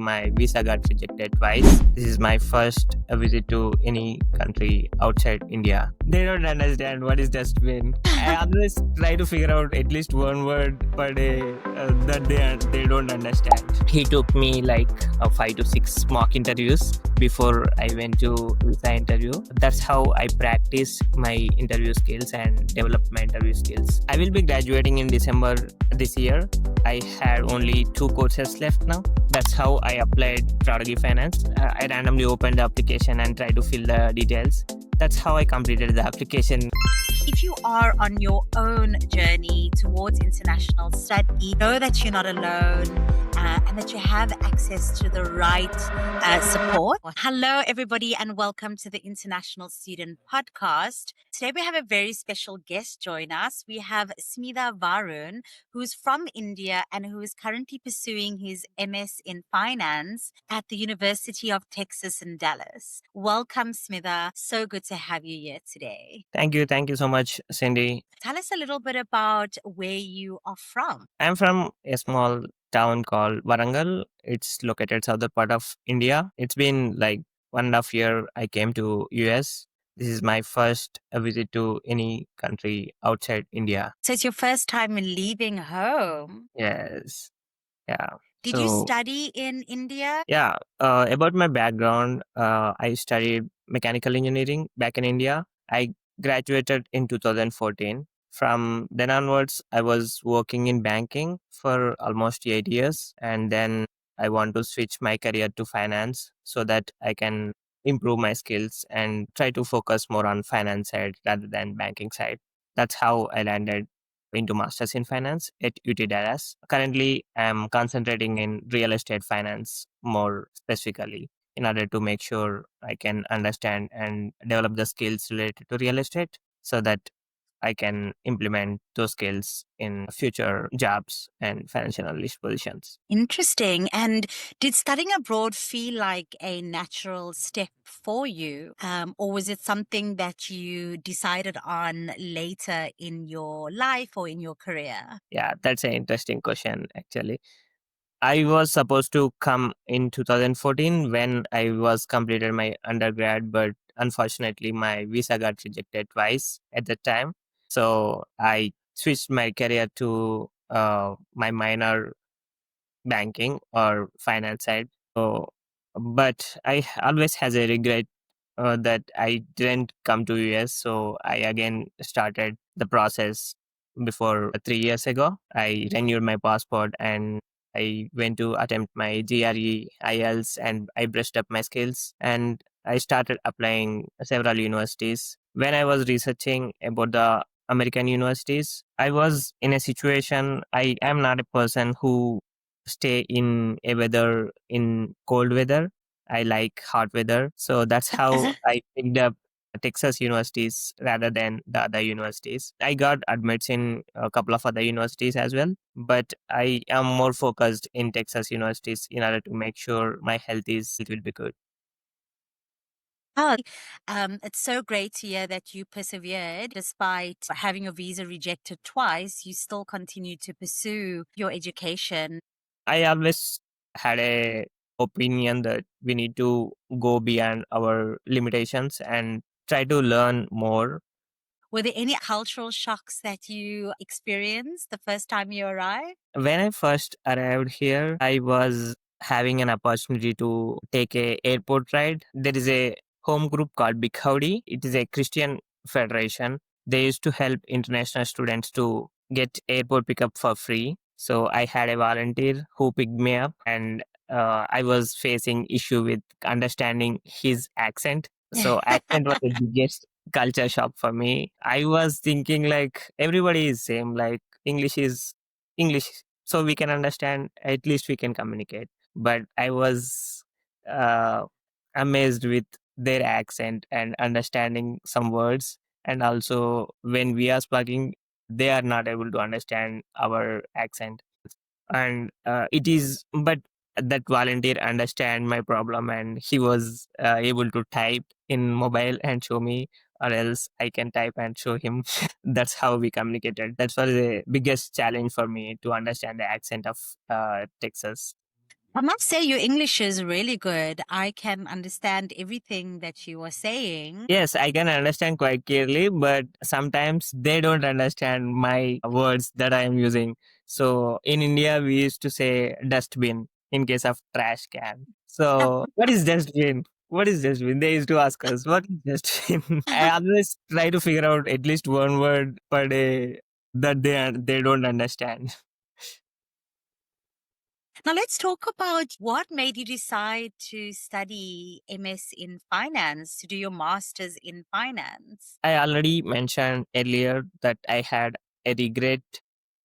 my visa got rejected twice. This is my first visit to any country outside India. They don't understand what is dustbin. I always try to figure out at least one word per day that they don't understand. He took me like 5 to 6 mock interviews before I went to visa interview. That's how I practice my interview skills and develop my interview skills. I will be graduating in December this year. I had only 2 courses left now. That's how I applied Prodigy Finance. I randomly opened the application and tried to fill the details. That's how I completed the application. If you are on your own journey towards international study, know that you're not alone and that you have access to the right support. Hello, everybody, and welcome to the International Student Podcast. Today, we have a very special guest join us. We have Smitavarun, who's from India and who is currently pursuing his MS in Finance at the University of Texas in Dallas. Welcome, Smitha. So good to have you here today. Thank you. Thank you so much, Cindy. Tell us a little bit about where you are from. I'm from a small town called Warangal. It's located southern part of India. It's been like 1.5 year I came to US. This is my first visit to any country outside India. So it's your first time leaving home. Yes. Yeah. Did you study in India? Yeah. About my background, I studied mechanical engineering back in India. I graduated in 2014. From then onwards, I was working in banking for almost 8 years. And then I want to switch my career to finance so that I can improve my skills and try to focus more on finance side rather than banking side. That's how I landed into Masters in Finance at UT Dallas. Currently, I'm concentrating in real estate finance more specifically in order to make sure I can understand and develop the skills related to real estate so that I can implement those skills in future jobs and financial analyst positions. Interesting. And did studying abroad feel like a natural step for you? Or was it something that you decided on later in your life or in your career? Yeah, that's an interesting question actually. I was supposed to come in 2014 when I was completed my undergrad, but unfortunately my visa got rejected twice at the time. So I switched my career to my minor banking or finance side. So, but I always has a regret that I didn't come to US. So I again started the process before 3 years ago. I renewed my passport and I went to attempt my GRE, IELTS, and I brushed up my skills and I started applying several universities. When I was researching about the American universities, I was in a situation, I am not a person who stay in a weather in cold weather. I like hot weather. So that's how I picked up Texas universities rather than the other universities. I got admits in a couple of other universities as well, but I am more focused in Texas universities in order to make sure my health is it will be good. Oh, it's so great to hear that you persevered despite having your visa rejected twice. You still continue to pursue your education. I always had a opinion that we need to go beyond our limitations and try to learn more. Were there any cultural shocks that you experienced the first time you arrived? When I first arrived here, I was having an opportunity to take a airport ride. There is a home group called Big Howdy. It is a Christian federation. They used to help international students to get airport pickup for free. So I had a volunteer who picked me up, and I was facing issue with understanding his accent. So accent was the biggest culture shock for me. I was thinking like everybody is same, like English is English, so we can understand, at least we can communicate. But I was uh, amazed with their accent and understanding some words. And also, when we are speaking, they are not able to understand our accent. And it is, but that volunteer understand my problem and he was able to type in mobile and show me, or else I can type and show him. That's how we communicated. That was the biggest challenge for me, to understand the accent of Texas. I must say your English is really good. I can understand everything that you are saying. Yes, I can understand quite clearly, but sometimes they don't understand my words that I am using. So in India, we used to say dustbin in case of trash can. So what is dustbin? What is dustbin? They used to ask us, what is dustbin? I always try to figure out at least one word per day that they don't understand. Now, let's talk about what made you decide to study MS in finance, to do your master's in finance. I already mentioned earlier that I had a regret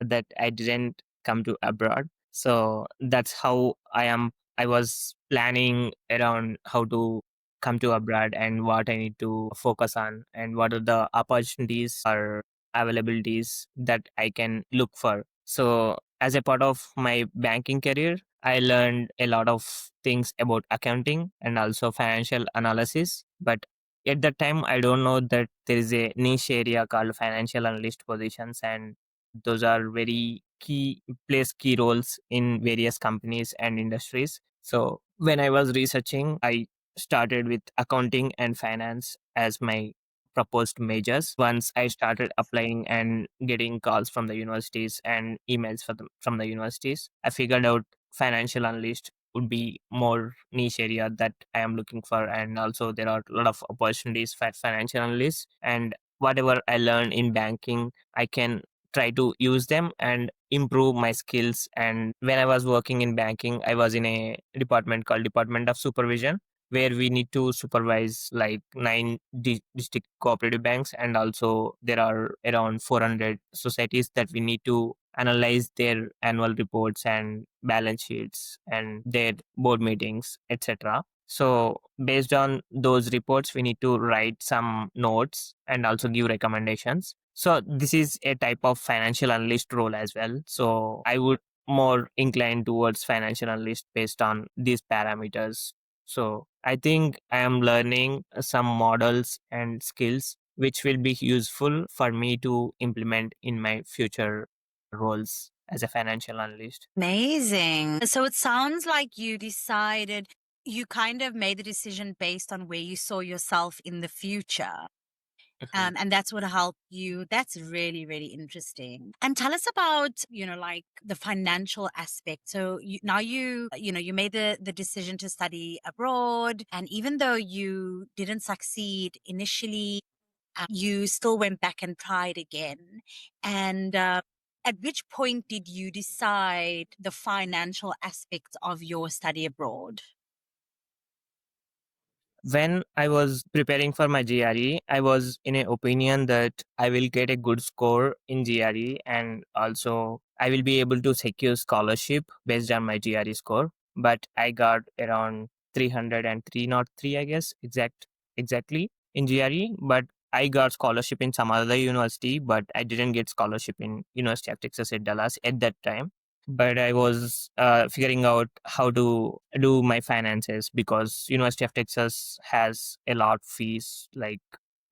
that I didn't come to abroad. So that's how I was planning around how to come to abroad and what I need to focus on and what are the opportunities or availabilities that I can look for. So as a part of my banking career, I learned a lot of things about accounting and also financial analysis. But at that time, I don't know that there is a niche area called financial analyst positions, and those are very key, plays key roles in various companies and industries. So when I was researching, I started with accounting and finance as my proposed majors. Once I started applying and getting calls from the universities and emails from the universities, I figured out financial analyst would be more niche area that I am looking for. And also there are a lot of opportunities for financial analysts, and whatever I learn in banking, I can try to use them and improve my skills. And when I was working in banking, I was in a department called Department of Supervision, where we need to supervise like nine district cooperative banks, and also there are around 400 societies that we need to analyze their annual reports and balance sheets and their board meetings, etc. So based on those reports, we need to write some notes and also give recommendations. So this is a type of financial analyst role as well. So I would more incline towards financial analyst based on these parameters. So I think I am learning some models and skills which will be useful for me to implement in my future roles as a financial analyst. Amazing. So it sounds like you kind of made the decision based on where you saw yourself in the future. Mhm. And that's what helped you. That's really, really interesting. And tell us about, like the financial aspect. So you made the decision to study abroad. And even though you didn't succeed initially, you still went back and tried again. And at which point did you decide the financial aspect of your study abroad? When I was preparing for my GRE, I was in an opinion that I will get a good score in GRE, and also I will be able to secure scholarship based on my GRE score. But I got around 303, I guess, exactly in GRE. But I got scholarship in some other university, but I didn't get scholarship in University of Texas at Dallas at that time. But I was figuring out how to do my finances because University of Texas has a lot fees like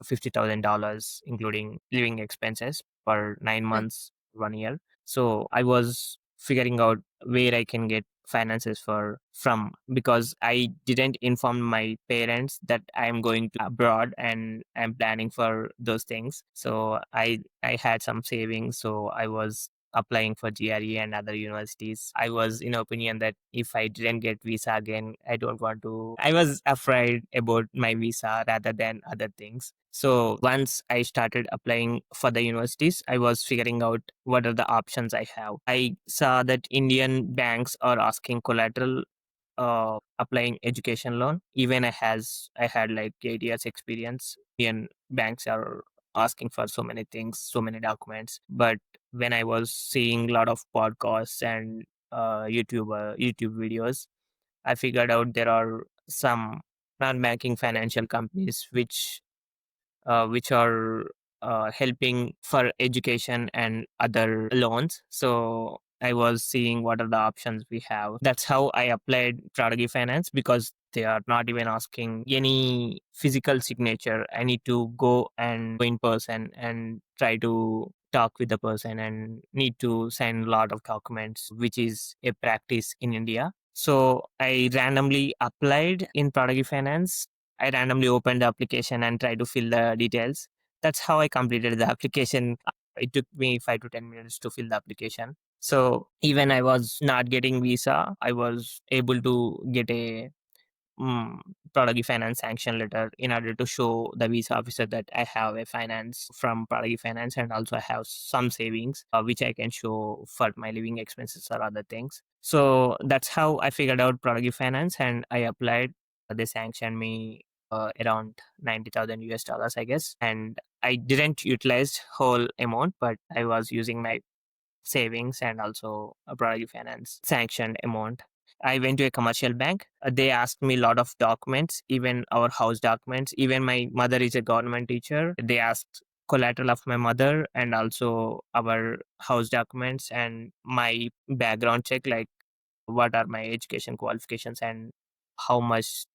$50,000 including living expenses for 9 months, 1 year. So I was figuring out where I can get finances for from, because I didn't inform my parents that I'm going to abroad and I'm planning for those things. So I had some savings, so I was applying for GRE and other universities. I was in opinion that if I didn't get visa again, I don't want to. I was afraid about my visa rather than other things. So once I started applying for the universities, I was figuring out what are the options I have. I saw that Indian banks are asking collateral applying education loan. Even I had like 8 years experience. Indian banks are asking for so many things, so many documents. But when I was seeing a lot of podcasts and YouTube videos, I figured out there are some non-banking financial companies which are helping for education and other loans. So I was seeing what are the options we have. That's how I applied Prodigy Finance, because they are not even asking any physical signature. I need to go and go in person and try to talk with the person and need to sign a lot of documents, which is a practice in India. So I randomly applied in Prodigy Finance. I randomly opened the application and tried to fill the details. That's how I completed the application. It took me 5 to 10 minutes to fill the application. So even I was not getting visa, I was able to get a mm, Prodigy Finance sanction letter in order to show the visa officer that I have a finance from Prodigy Finance, and also I have some savings which I can show for my living expenses or other things. So that's how I figured out Prodigy Finance and I applied. They sanctioned me around 90,000 US dollars, I guess. And I didn't utilize whole amount, but I was using my savings and also a Prodigy Finance sanctioned amount. I went to a commercial bank. They asked me a lot of documents, even our house documents. Even my mother is a government teacher. They asked collateral of my mother and also our house documents and my background check, like what are my education qualifications and how much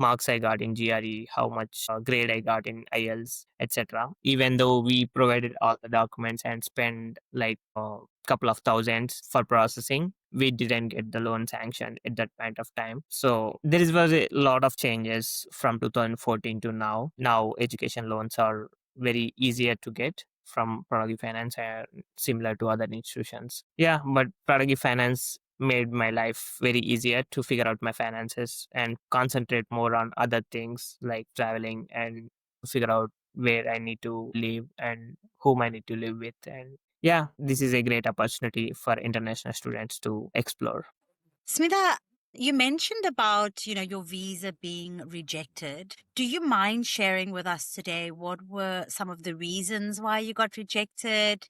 marks I got in GRE, how much grade I got in IELTS, etc. Even though we provided all the documents and spent like a couple of thousands for processing, we didn't get the loan sanctioned at that point of time. So there was a lot of changes from 2014 to now. Now education loans are very easier to get from Prodigy Finance and similar to other institutions. Yeah, but Prodigy Finance made my life very easier to figure out my finances and concentrate more on other things like traveling and figure out where I need to live and whom I need to live with. And yeah, this is a great opportunity for international students to explore. Smita, you mentioned about, your visa being rejected. Do you mind sharing with us today what were some of the reasons why you got rejected?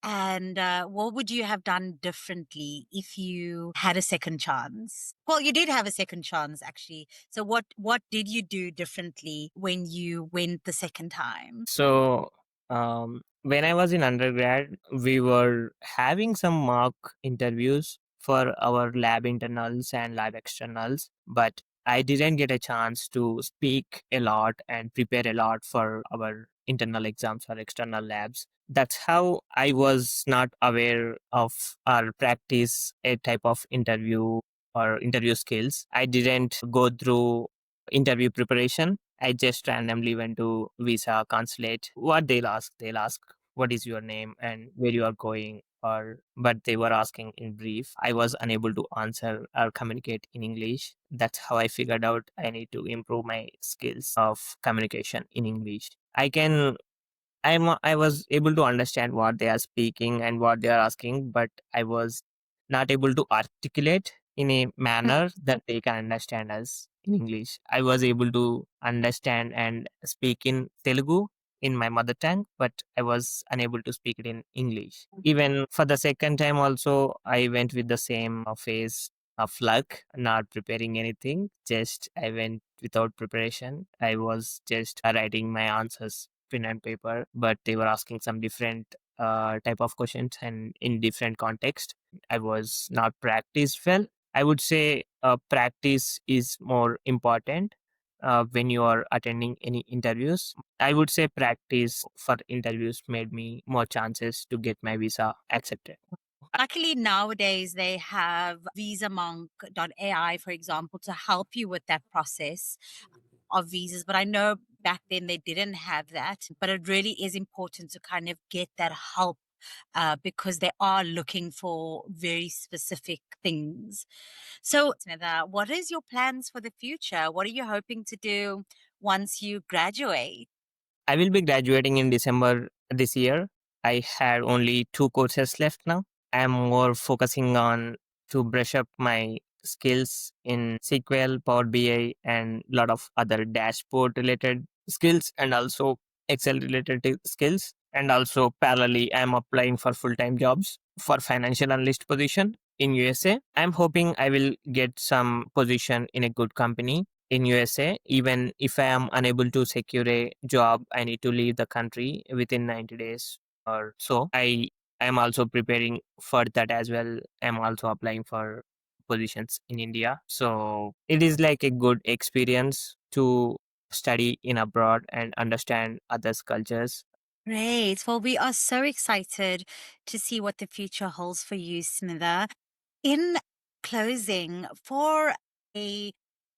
And what would you have done differently if you had a second chance? Well, you did have a second chance, actually. So what did you do differently when you went the second time? So, when I was in undergrad, we were having some mock interviews for our lab internals and lab externals, but I didn't get a chance to speak a lot and prepare a lot for our internal exams or external labs. That's how I was not aware of or practice a type of interview or interview skills. I didn't go through interview preparation. I just randomly went to visa consulate. What they'll ask, what is your name and where you are going, or but they were asking in brief. I was unable to answer or communicate in English. That's how I figured out I need to improve my skills of communication in English. I was able to understand what they are speaking and what they are asking, but I was not able to articulate in a manner that they can understand us in English. I was able to understand and speak in Telugu in my mother tongue, but I was unable to speak it in English. Even for the second time, also, I went with the same phase of luck, not preparing anything. Just I went without preparation. I was just writing my answers pen and paper, but they were asking some different type of questions and in different context. I was not practiced well. I would say practice is more important when you are attending any interviews. I would say practice for interviews made me more chances to get my visa accepted. Luckily, nowadays they have visamonk.ai, for example, to help you with that process of visas. But I know back then they didn't have that. But it really is important to kind of get that help because they are looking for very specific things. So, Smita, what is your plans for the future? What are you hoping to do once you graduate? I will be graduating in December this year. I had only 2 courses left now. I am more focusing on to brush up my skills in SQL, Power BI, and a lot of other dashboard related skills and also Excel related skills. And also parallelly, I am applying for full time jobs for financial analyst position in USA. I'm hoping I will get some position in a good company in USA. Even if I am unable to secure a job, I need to leave the country within 90 days or so. I am also preparing for that as well. I'm also applying for positions in India. So it is like a good experience to study in abroad and understand others' cultures. Great. Well, we are so excited to see what the future holds for you, Smita. In Closing for a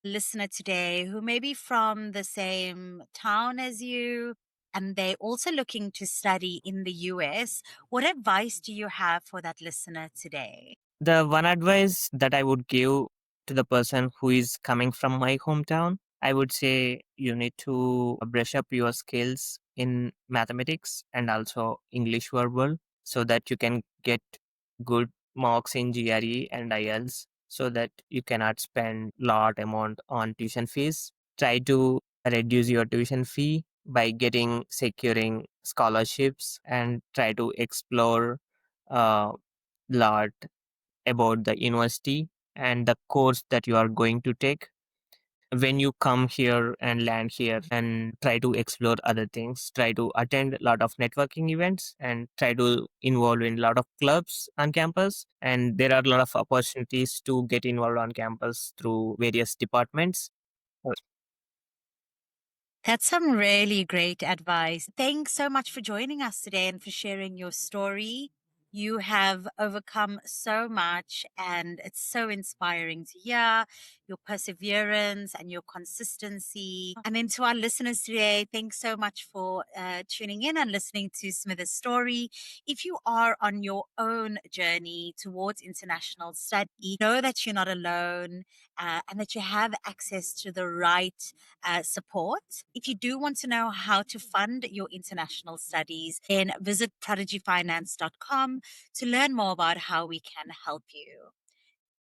listener today who may be from the same town as you and they're also looking to study in the US, what advice do you have for that listener today? The one advice that I would give to the person who is coming from my hometown, I would say you need to brush up your skills in mathematics and also English verbal so that you can get good marks in GRE and IELTS so that you cannot spend lot amount on tuition fees. Try to reduce your tuition fee by getting securing scholarships and try to explore a lot about the university and the course that you are going to take. When you come here and land here and try to explore other things, try to attend a lot of networking events and try to involve in a lot of clubs on campus, and there are a lot of opportunities to get involved on campus through various departments. That's some really great advice. Thanks so much for joining us today and for sharing your story. You have overcome so much, and it's so inspiring to hear your perseverance and your consistency. And then to our listeners today, thanks so much for tuning in and listening to Smither's story. If you are on your own journey towards international study, know that you're not alone and that you have access to the right support. If you do want to know how to fund your international studies, then visit prodigyfinance.com to learn more about how we can help you.